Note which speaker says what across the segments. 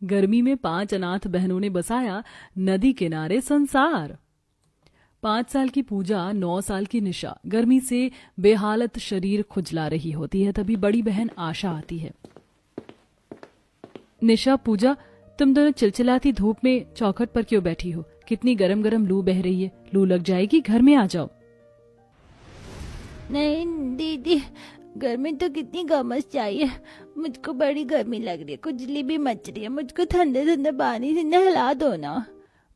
Speaker 1: गर्मी में 5 अनाथ बहनों ने बसाया नदी किनारे संसार। 5 साल की पूजा, 9 साल की निशा गर्मी से बेहालत शरीर खुजला रही होती है। तभी बड़ी बहन आशा आती है। निशा, पूजा, तुम दोनों चिलचिलाती धूप में चौखट पर क्यों बैठी हो? कितनी गरम गरम लू बह रही है, लू लग जाएगी, घर में आ जाओ।
Speaker 2: नहीं दीदी, गर्मी तो कितनी गमस चाहिए, मुझको बड़ी गर्मी लग रही है, खुजली भी मच रही है, मुझको ठंडे ठंडे पानी से नहला दो ना।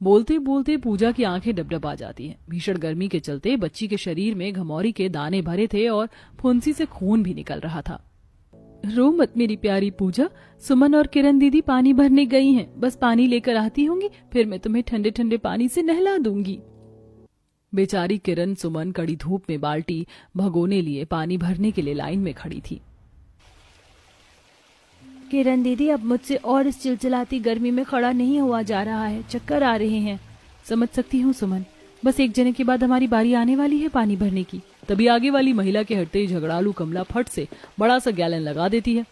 Speaker 1: बोलते बोलते पूजा की आंखें डबडब आ जाती हैं। भीषण गर्मी के चलते बच्ची के शरीर में घमौरी के दाने भरे थे और फुंसी से खून भी निकल रहा था। रो मत मेरी प्यारी पूजा, सुमन और किरण दीदी पानी भरने गई हैं, बस पानी लेकर आती होंगी, फिर मैं तुम्हें ठंडे ठंडे पानी से नहला दूंगी। बेचारी किरण, सुमन कड़ी धूप में बाल्टी भगोने लिए पानी भरने के लिए लाइन में खड़ी थी।
Speaker 2: किरण दीदी, अब मुझसे और इस चिलचिलाती गर्मी में खड़ा नहीं हुआ जा रहा है, चक्कर आ रहे हैं।
Speaker 1: समझ सकती हूँ सुमन, बस एक जने के बाद हमारी बारी आने वाली है पानी भरने की। तभी आगे वाली महिला के हटते ही झगड़ालू कमला फट से बड़ा सा गैलन लगा देती है।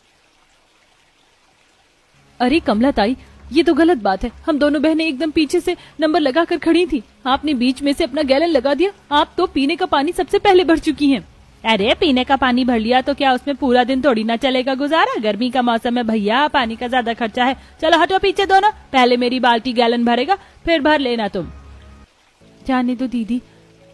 Speaker 1: अरे कमला ताई, ये तो गलत बात है। हम दोनों बहनें एकदम पीछे से नंबर लगाकर खड़ी थी, आपने बीच में से अपना गैलन लगा दिया। आप तो पीने का पानी सबसे पहले भर चुकी हैं।
Speaker 2: अरे पीने का पानी भर लिया तो क्या उसमें पूरा दिन थोड़ी ना चलेगा गुजारा? गर्मी का मौसम है भैया, पानी का ज्यादा खर्चा है। चलो हटो पीछे दोनों, पहले मेरी बाल्टी गैलन भरेगा, फिर भर लेना तुम।
Speaker 1: जाने दो दीदी,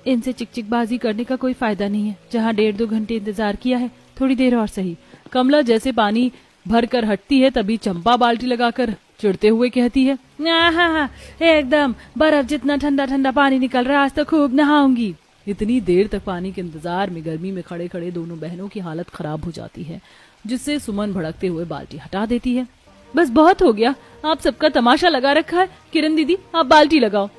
Speaker 1: इनसे चिकचिकबाजी करने का कोई फायदा नहीं है। जहाँ 1.5-2 घंटे इंतजार किया है, थोड़ी देर और सही। कमला जैसे पानी भर कर हटती है, तभी चंपा बाल्टी लगाकर चिढ़ते हुए कहती है,
Speaker 2: हाँ, एकदम बर्फ जितना ठंडा ठंडा पानी निकल रहा है, आज तो खूब नहाऊंगी।
Speaker 1: इतनी देर तक पानी के इंतजार में गर्मी में खड़े खड़े दोनों बहनों की हालत खराब हो जाती है, जिससे सुमन भड़कते हुए बाल्टी हटा देती है। बस बहुत हो गया, आप सबका तमाशा लगा रखा है। किरण दीदी, आप बाल्टी लगाओ।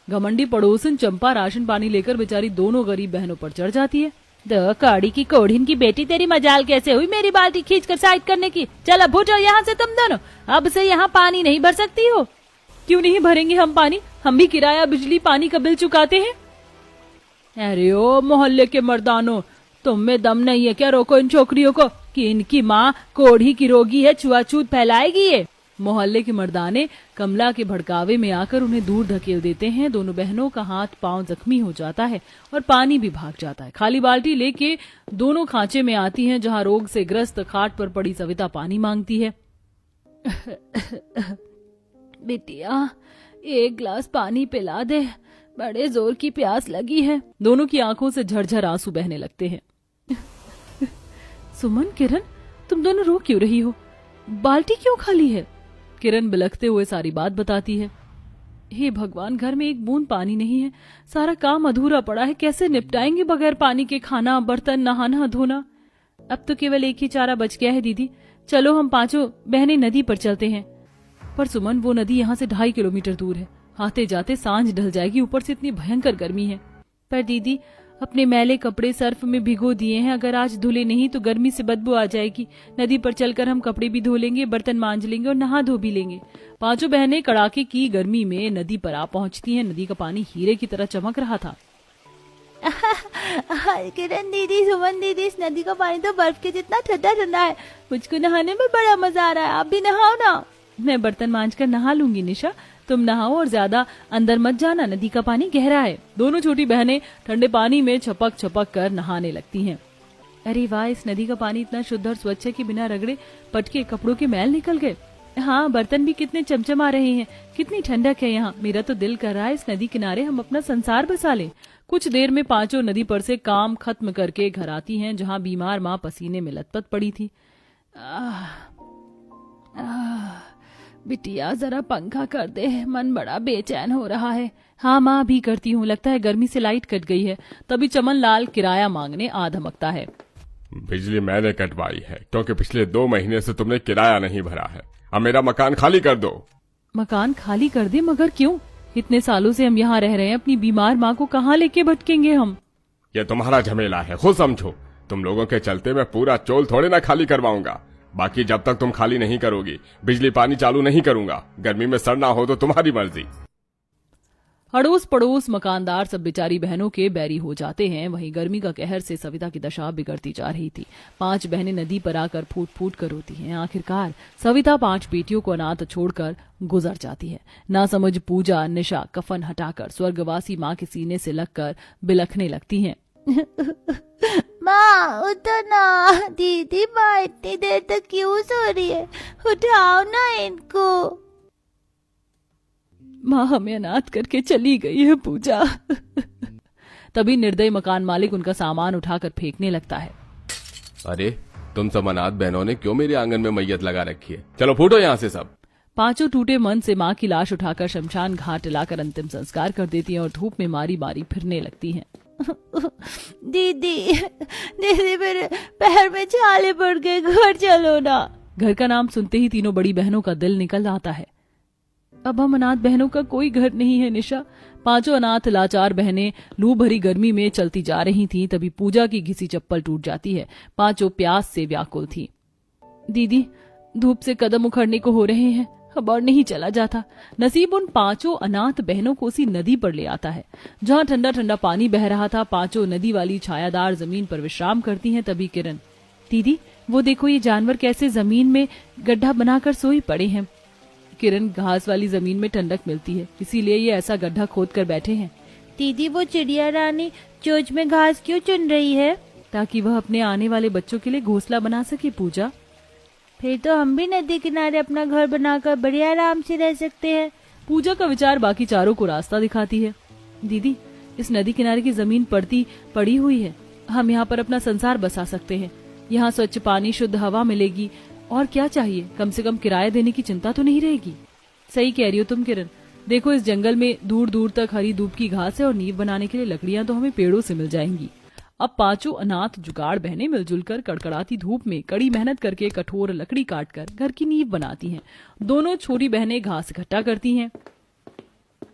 Speaker 1: घमंडी पड़ोसन चंपा राशन पानी लेकर बेचारी दोनों गरीब बहनों पर चढ़ जाती है।
Speaker 2: तो कौड़ी की कोढ़िन की बेटी, तेरी मजाल कैसे हुई मेरी बाल्टी खींच कर साइड करने की? चल अब उठो यहाँ से तुम दोनों, अब से यहाँ पानी नहीं भर सकती हो।
Speaker 1: क्यों नहीं भरेंगे हम पानी? हम भी किराया, बिजली, पानी का बिल चुकाते हैं।
Speaker 2: अरे ओ मोहल्ले के मर्दानों, तुम में दम नहीं है क्या? रोको इन छोकरियों को कि इनकी माँ कोढ़ी की रोगी है, छुआछूत फैलाएगी ये।
Speaker 1: मोहल्ले के मर्दाने कमला के भड़कावे में आकर उन्हें दूर धकेल देते हैं। दोनों बहनों का हाथ पांव जख्मी हो जाता है और पानी भी भाग जाता है। खाली बाल्टी लेके दोनों खांचे में आती हैं, जहां रोग से ग्रस्त खाट पर पड़ी सविता पानी मांगती है।
Speaker 2: बिटिया, एक गिलास पानी पिला दे, बड़े जोर की प्यास लगी है।
Speaker 1: दोनों की आंखों से झरझर आंसू बहने लगते हैं। सुमन, किरण, तुम दोनों रो क्यों रही हो? बाल्टी क्यों खाली है? किरण बिलखते हुए सारी बात बताती है। हे भगवान, घर में एक बूंद पानी नहीं है, सारा काम अधूरा पड़ा है, कैसे निपटाएंगे बगैर पानी के खाना, बर्तन, नहाना धोना। अब तो केवल एक ही चारा बच गया है दीदी, चलो हम 5 बहनें नदी पर चलते हैं। पर सुमन, वो नदी यहाँ से 2.5 किलोमीटर दूर है, आते जाते सांझ ढल जाएगी, ऊपर से इतनी भयंकर गर्मी है। पर दीदी, अपने मैले कपड़े सर्फ में भिगो दिए हैं, अगर आज धुले नहीं तो गर्मी से बदबू आ जाएगी। नदी पर चलकर हम कपड़े भी धो लेंगे, बर्तन मांज लेंगे और नहा धो भी लेंगे। 5 बहनें कड़ाके की गर्मी में नदी पर आ पहुंचती हैं। नदी का पानी हीरे की तरह चमक रहा था।
Speaker 2: किरण दीदी, सुमन दीदी, इस नदी का पानी तो बर्फ के जितना ठंडा ठंडा है, मुझको नहाने में बड़ा मजा आ रहा है, आप भी नहाओ ना।
Speaker 1: मैं बर्तन मांज कर नहा लूंगी निशा, तुम नहाओ और ज्यादा अंदर मत जाना, नदी का पानी गहरा है। दोनों छोटी बहनें ठंडे पानी में छपक छपक कर नहाने लगती हैं। अरे वाह, इस नदी का पानी इतना शुद्ध और स्वच्छ है कि बिना रगड़े पटके कपड़ों के मैल निकल गए। हाँ, बर्तन भी कितने चमचमा रहे हैं, कितनी ठंडक है यहाँ। मेरा तो दिल कर रहा है इस नदी किनारे हम अपना संसार बसा लें। कुछ देर में 5 नदी पर से काम खत्म करके घर आती हैं, जहाँ बीमार माँ पसीने में लथपथ पड़ी थी।
Speaker 2: बिटिया, जरा पंखा कर दे, मन बड़ा बेचैन हो रहा है।
Speaker 1: हाँ माँ, भी करती हूँ, लगता है गर्मी से लाइट कट गई है। तभी चमन लाल किराया मांगने आ धमकता है।
Speaker 3: बिजली मैंने कटवाई है, क्योंकि पिछले 2 महीने से तुमने किराया नहीं भरा है। अब मेरा मकान खाली कर दो।
Speaker 1: मकान खाली कर दे? मगर क्यों? इतने सालों से हम यहाँ रह रहे हैं, अपनी बीमार माँ को कहाँ लेके भटकेंगे हम?
Speaker 3: ये तुम्हारा झमेला है, खुद समझो। तुम लोगों के चलते मैं पूरा चोल थोड़े ना खाली करवाऊंगा। बाकी जब तक तुम खाली नहीं करोगी, बिजली पानी चालू नहीं करूंगा। गर्मी में सड़ना हो तो तुम्हारी मर्जी।
Speaker 1: अड़ोस पड़ोस मकानदार सब बेचारी बहनों के बैरी हो जाते हैं। वहीं गर्मी का कहर से सविता की दशा बिगड़ती जा रही थी। 5 बहनें नदी पर आकर फूट फूट कर रोती हैं। आखिरकार सविता 5 बेटियों को अनाथ छोड़कर गुजर जाती है। ना समझ पूजा निशा कफन हटाकर स्वर्गवासी माँ के सीने से लगकर बिलखने लगती हैं।
Speaker 2: माँ उठो ना, दीदी माँ इतनी देर तक क्यों सो रही है, उठाओ ना इनको।
Speaker 1: माँ हमें अनाथ करके चली गई है पूजा। तभी निर्दयी मकान मालिक उनका सामान उठाकर फेंकने लगता है।
Speaker 3: अरे तुम सब अनाथ बहनों ने क्यों मेरे आंगन में मैयत लगा रखी है? चलो फूटो यहाँ से सब।
Speaker 1: 5 टूटे मन से माँ की लाश उठाकर शमशान घाट लाकर अंतिम संस्कार कर देती हैं और धूप में मारी मारी फिरने लगती हैं।
Speaker 2: दीदी दीदी मेरे पैर में छाले पड़ गए, घर चलो ना।
Speaker 1: घर का नाम सुनते ही तीनों बड़ी बहनों का दिल निकल आता है। अब हम अनाथ बहनों का कोई घर नहीं है निशा। 5 अनाथ लाचार बहनें लू भरी गर्मी में चलती जा रही थीं। तभी पूजा की घिसी चप्पल टूट जाती है। 5 प्यास से व्याकुल थीं। दीदी धूप से कदम उखड़ने को हो रहे हैं, अब और नहीं चला जाता। नसीब उन 5 अनाथ बहनों को उसी नदी पर ले आता है जहां ठंडा ठंडा पानी बह रहा था। 5 नदी वाली छायादार जमीन पर विश्राम करती हैं। तभी किरण, दीदी वो देखो ये जानवर कैसे जमीन में गड्ढा बनाकर सोई पड़े हैं। किरण, घास वाली जमीन में ठंडक मिलती है, इसीलिए ये ऐसा गड्ढा खोद कर बैठे हैं।
Speaker 2: दीदी वो चिड़िया रानी चोंच में घास क्यों चुन रही है?
Speaker 1: ताकि वह अपने आने वाले बच्चों के लिए घोंसला बना सके पूजा।
Speaker 2: फिर तो हम भी नदी किनारे अपना घर बनाकर बड़े आराम से रह सकते हैं।
Speaker 1: पूजा का विचार बाकी चारों को रास्ता दिखाती है। दीदी इस नदी किनारे की जमीन पड़ी हुई है, हम यहाँ पर अपना संसार बसा सकते हैं। यहाँ स्वच्छ पानी, शुद्ध हवा मिलेगी, और क्या चाहिए? कम से कम किराया देने की चिंता तो नहीं रहेगी। सही कह रही हो तुम किरण। देखो इस जंगल में दूर दूर तक हरी दूब की घास है और नींव बनाने के लिए लकड़ियां तो हमें पेड़ों से मिल जाएंगी। अब 5 अनाथ जुगाड़ बहनें मिलजुल कर कड़कड़ाती धूप में कड़ी मेहनत करके कठोर लकड़ी काटकर घर की नींव बनाती हैं। दोनों छोटी बहनें घास इकट्ठा करती हैं।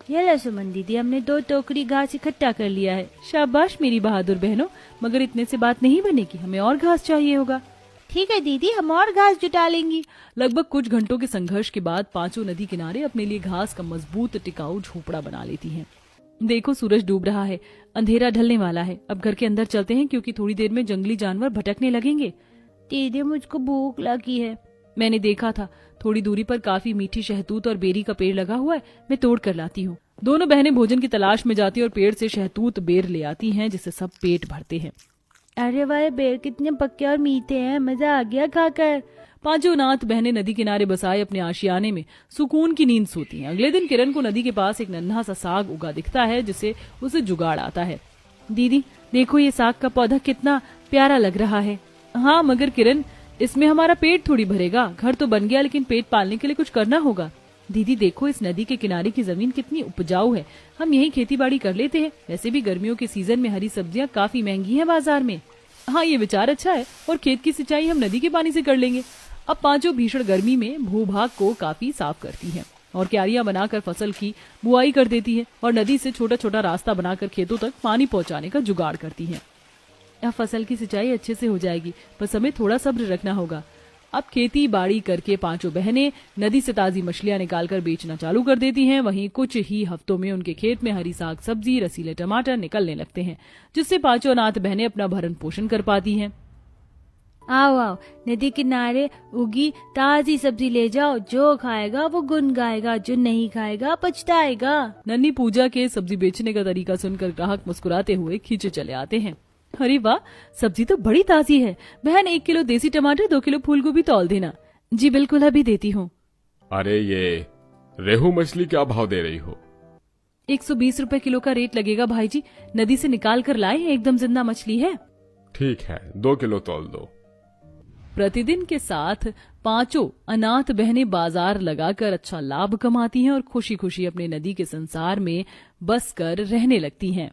Speaker 2: ये लो सुमन दीदी, हमने 2 टोकरी घास इकट्ठा कर लिया है।
Speaker 1: शाबाश मेरी बहादुर बहनों, मगर इतने से बात नहीं बनेगी, हमें और घास चाहिए होगा।
Speaker 2: ठीक है दीदी, हम और घास जुटा लेंगी।
Speaker 1: लगभग कुछ घंटों के संघर्ष के बाद 5 नदी किनारे अपने लिए घास का मजबूत टिकाऊ झोपड़ा बना लेती हैं। देखो सूरज डूब रहा है, अंधेरा ढलने वाला है। अब घर के अंदर चलते हैं क्योंकि थोड़ी देर में जंगली जानवर भटकने लगेंगे।
Speaker 2: दीदी मुझको भूख लगी है।
Speaker 1: मैंने देखा था थोड़ी दूरी पर काफी मीठी शहतूत और बेरी का पेड़ लगा हुआ है, मैं तोड़ कर लाती हूँ। दोनों बहनें भोजन की तलाश में जाती और पेड़ से शहतूत बेर ले आती हैं, जिससे सब पेट भरते हैं।
Speaker 2: अरे वाह, बेर कितने पक्के और मीठे हैं, मजा आ गया खाकर।
Speaker 1: 5 अनाथ बहनें नदी किनारे बसाए अपने आशियाने में सुकून की नींद सोती हैं। अगले दिन किरण को नदी के पास एक नन्हा सा साग उगा दिखता है, जिसे उसे जुगाड़ आता है। दीदी देखो ये साग का पौधा कितना प्यारा लग रहा है। हाँ मगर किरण, इसमें हमारा पेट थोड़ी भरेगा। घर तो बन गया, लेकिन पेट पालने के लिए कुछ करना होगा। दीदी देखो इस नदी के किनारे की जमीन कितनी उपजाऊ है, हम यही खेती बाड़ी कर लेते हैं। वैसे भी गर्मियों के सीजन में हरी सब्जियां काफी महंगी हैं बाजार में। हाँ ये विचार अच्छा है, और खेत की सिंचाई हम नदी के पानी से कर लेंगे। अब 5 भीषण गर्मी में भूभाग को काफी साफ करती हैं और क्यारियां बनाकर फसल की बुआई कर देती है और नदी से छोटा छोटा रास्ता बनाकर खेतों तक पानी पहुंचाने का जुगाड़ करती हैं। अब फसल की सिंचाई अच्छे से हो जाएगी, बस हमें थोड़ा सब्र रखना होगा। अब खेती बाड़ी करके 5 बहनें नदी से ताजी मछलियां निकालकर बेचना चालू कर देती हैं। वहीं कुछ ही हफ्तों में उनके खेत में हरी साग सब्जी, रसीले टमाटर निकलने लगते हैं, जिससे 5 अनाथ बहनें अपना भरण पोषण कर पाती हैं।
Speaker 2: आओ आओ, नदी किनारे उगी ताजी सब्जी ले जाओ, जो खाएगा वो गुन गाएगा, जो नहीं खाएगा पछताएगा।
Speaker 1: नन्ही पूजा के सब्जी बेचने का तरीका सुनकर ग्राहक मुस्कुराते हुए खींचे चले आते हैं। अरे वाह, सब्जी तो बड़ी ताजी है। बहन 1 किलो देसी टमाटर, 2 किलो फूल गोभी तौल देना। जी बिल्कुल, अभी देती हूँ।
Speaker 3: अरे ये रेहू मछली क्या भाव दे रही हो?
Speaker 1: 120 रुपए किलो का रेट लगेगा भाई जी, नदी से निकाल कर लाए, एकदम जिंदा मछली है।
Speaker 3: ठीक है, 2 किलो तौल दो।
Speaker 1: प्रतिदिन के साथ 5 अनाथ बहनें बाजार लगाकर अच्छा लाभ कमाती हैं और खुशी खुशी अपने नदी के संसार में बस कर रहने लगती हैं।